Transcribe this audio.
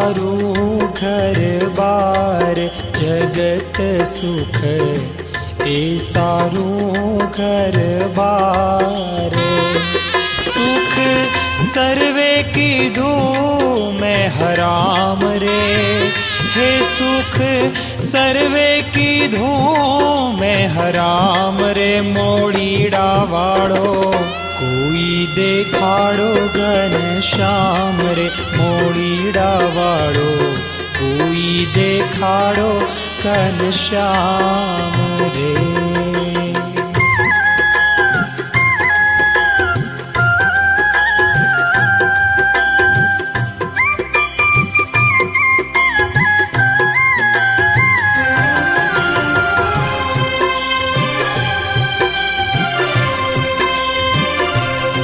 सारू घर बार जगत सुख ए सारू घर बार। सुख सर्वे की धूम में हराम रे, हे सुख सर्वे की धूम में हराम रे। मोड़ीड़ा वाड़ो कोई देखाड़ो घनश्याम रे, मोड़ीड़ा वाड़ो कोई देखाड़ो घनश्याम रे।